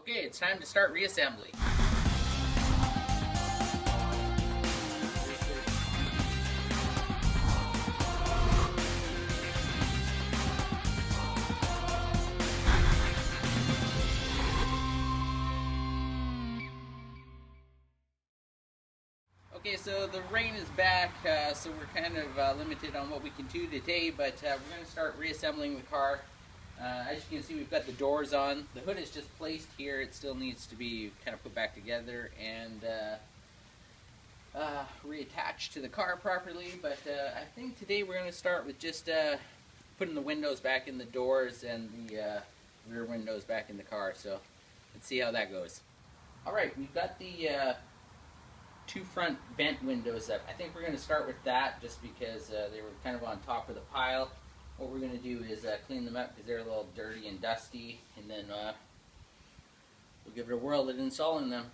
Okay, it's time to start reassembly. Okay, so the rain is back, so we're kind of limited on what we can do today, but we're going to start reassembling the car. As you can see, we've got the doors on. The hood is just placed here. It still needs to be kind of put back together and reattached to the car properly, but I think today we're going to start with just putting the windows back in the doors and the rear windows back in the car, so let's see how that goes. Alright, we've got the two front vent windows up. I think we're going to start with that just because they were kind of on top of the pile. What we're going to do is clean them up because they're a little dirty and dusty, and then we'll give it a whirl at installing them.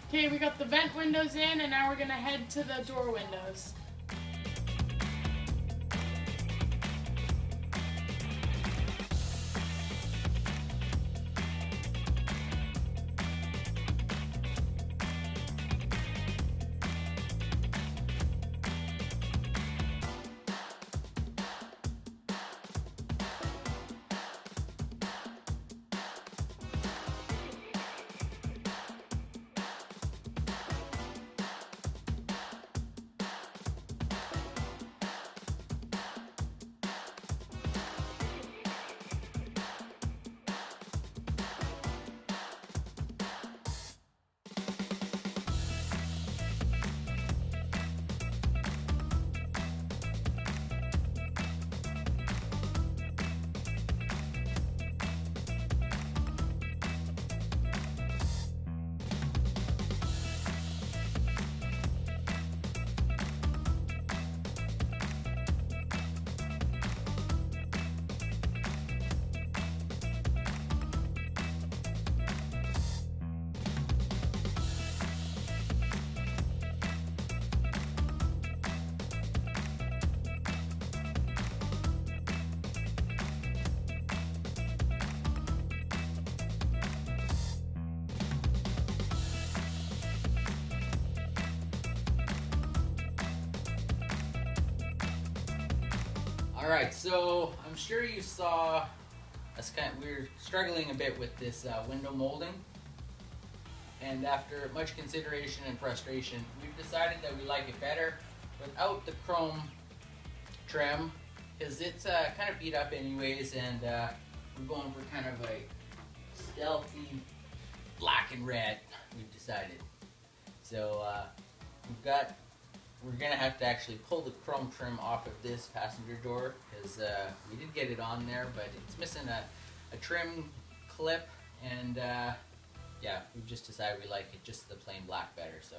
Okay, we got the vent windows in, and now we're gonna head to the door windows. Alright, so I'm sure you saw us we're struggling a bit with this window molding, and after much consideration and frustration, we've decided that we like it better without the chrome trim, because it's kind of beat up anyways, and we're going for kind of a stealthy black and red, we've decided. So we're gonna have to actually pull the chrome trim off of this passenger door, because we did get it on there, but it's missing a trim clip, and yeah, we've just decided we like it just the plain black better. So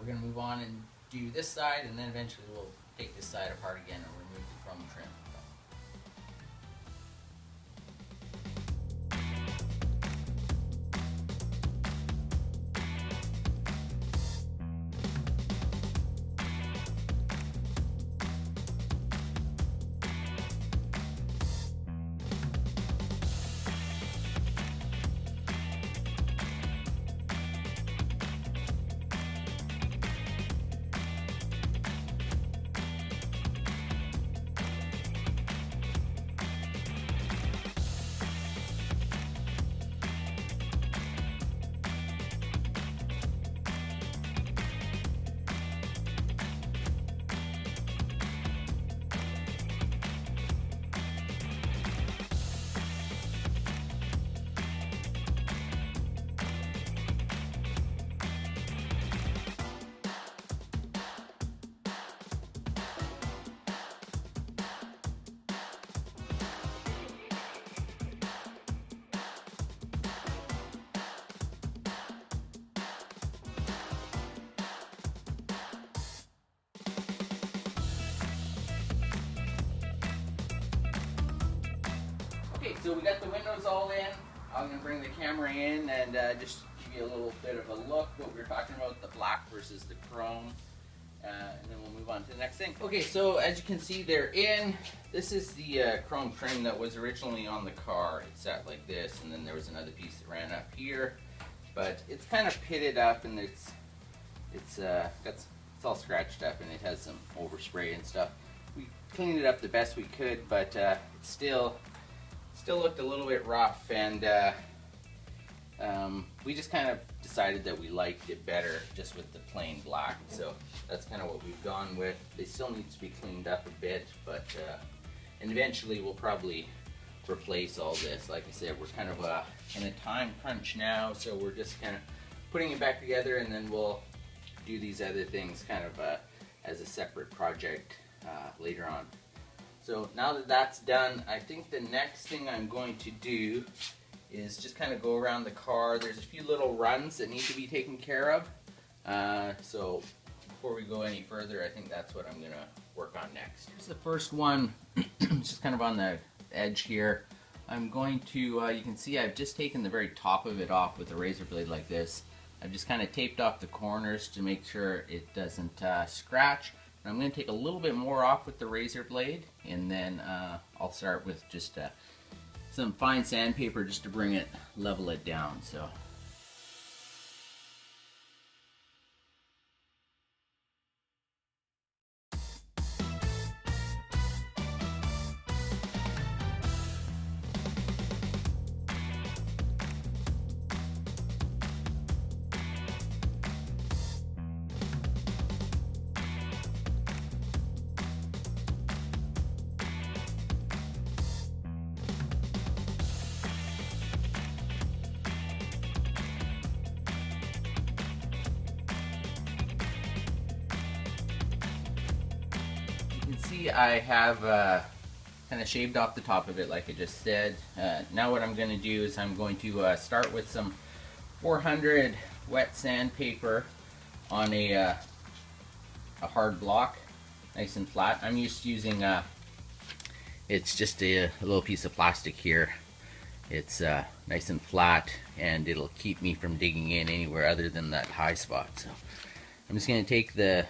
we're gonna move on and do this side, and then eventually we'll take this side apart again and remove the chrome trim. Okay, so we got the windows all in. I'm going to bring the camera in and just give you a little bit of a look what we were talking about, the black versus the chrome. And then we'll move on to the next thing. Okay, so as you can see, they're in. This is the chrome trim that was originally on the car. It sat like this, and then there was another piece that ran up here. But it's kind of pitted up, and it's all scratched up, and it has some overspray and stuff. We cleaned it up the best we could, but it still looked a little bit rough, and we just kind of decided that we liked it better just with the plain black, so that's kind of what we've gone with. They still need to be cleaned up a bit, but and eventually we'll probably replace all this. Like I said, we're kind of in a time crunch now, so we're just kind of putting it back together, and then we'll do these other things kind of as a separate project later on. So now that that's done, I think the next thing I'm going to do is just kind of go around the car. There's a few little runs that need to be taken care of. So before we go any further, I think that's what I'm going to work on next. Here's the first one. It's just kind of on the edge here. I'm going to, you can see I've just taken the very top of it off with a razor blade like this. I've just kind of taped off the corners to make sure it doesn't scratch. And I'm going to take a little bit more off with the razor blade, and then I'll start with just some fine sandpaper just to bring it, level it down. So. See, I have kind of shaved off the top of it like I just said. Now what I'm going to do is I'm going to start with some 400 wet sandpaper on a hard block, nice and flat. I'm just using, it's just a little piece of plastic here. It's nice and flat, and it'll keep me from digging in anywhere other than that high spot. So I'm just going to take the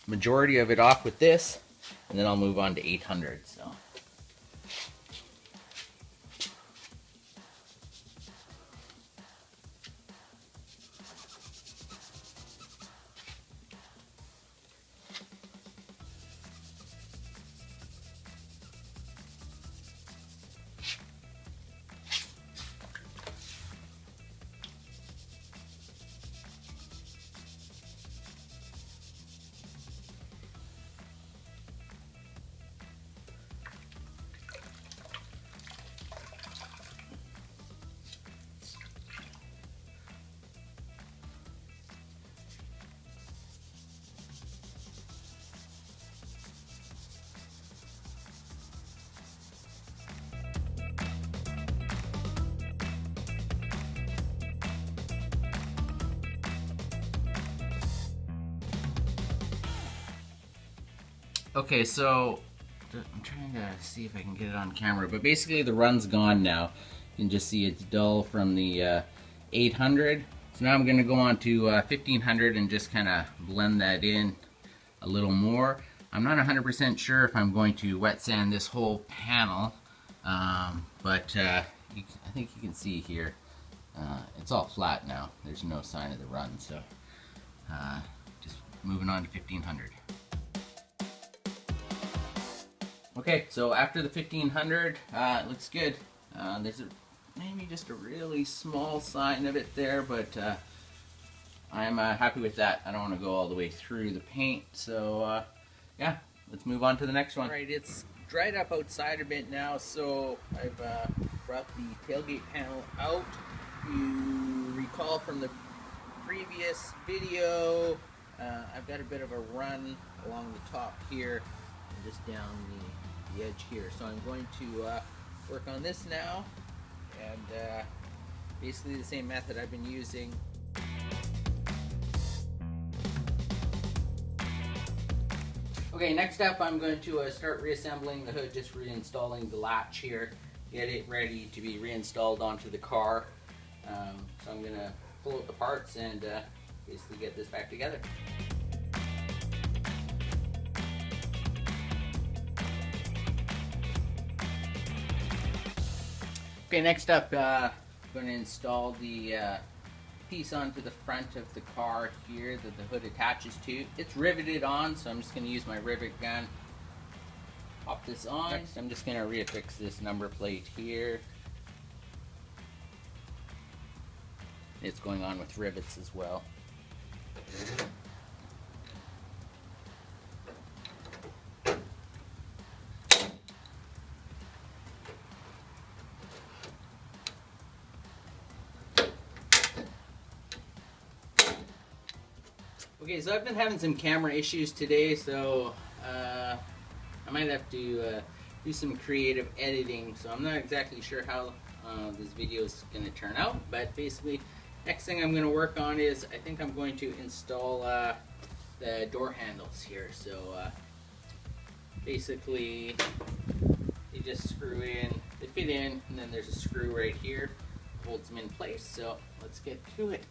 majority of it off with this, and then I'll move on to 800. So. Okay, so I'm trying to see if I can get it on camera, but basically the run's gone now. You can just see it's dull from the 800. So now I'm going to go on to 1500 and just kind of blend that in a little more. I'm not 100% sure if I'm going to wet sand this whole panel, but I think you can see here it's all flat now. There's no sign of the run, so just moving on to 1500. Okay, so after the 1500, it looks good. There's maybe just a really small sign of it there, but I'm happy with that. I don't want to go all the way through the paint, so yeah, let's move on to the next one. All right, it's dried up outside a bit now, so I've brought the tailgate panel out. You recall from the previous video, I've got a bit of a run along the top here and just down the edge here. So I'm going to work on this now, and basically the same method I've been using. Okay, next up I'm going to start reassembling the hood, just reinstalling the latch here. get it ready to be reinstalled onto the car. So I'm gonna pull out the parts and basically get this back together. Okay, next up, I'm going to install the piece onto the front of the car here that the hood attaches to. It's riveted on, so I'm just going to use my rivet gun. Pop this on. Next, I'm just going to reaffix this number plate here. It's going on with rivets as well. Okay, so I've been having some camera issues today, so I might have to do some creative editing, so I'm not exactly sure how this video is going to turn out, but basically next thing I'm going to work on is I think I'm going to install the door handles here. So basically they just screw in, they fit in, and then there's a screw right here that holds them in place, so let's get to it.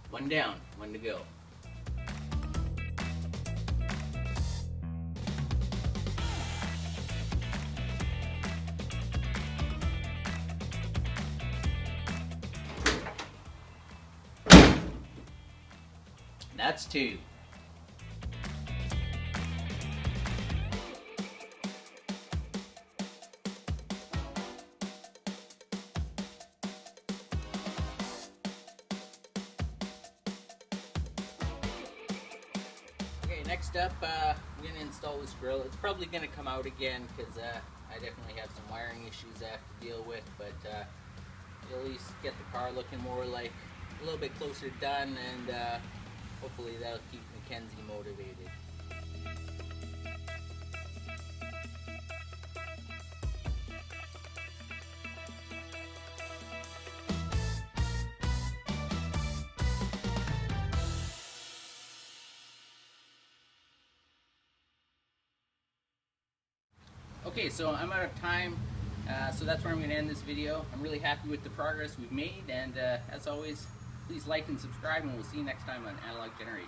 One down, one to go. That's two. Next up, I'm going to install this grill. It's probably going to come out again because I definitely have some wiring issues I have to deal with, but it'll at least get the car looking more like a little bit closer done, and hopefully that'll keep Mackenzie motivated. Okay, so I'm out of time, so that's where I'm going to end this video. I'm really happy with the progress we've made, and as always, please like and subscribe, and we'll see you next time on Analog Generation.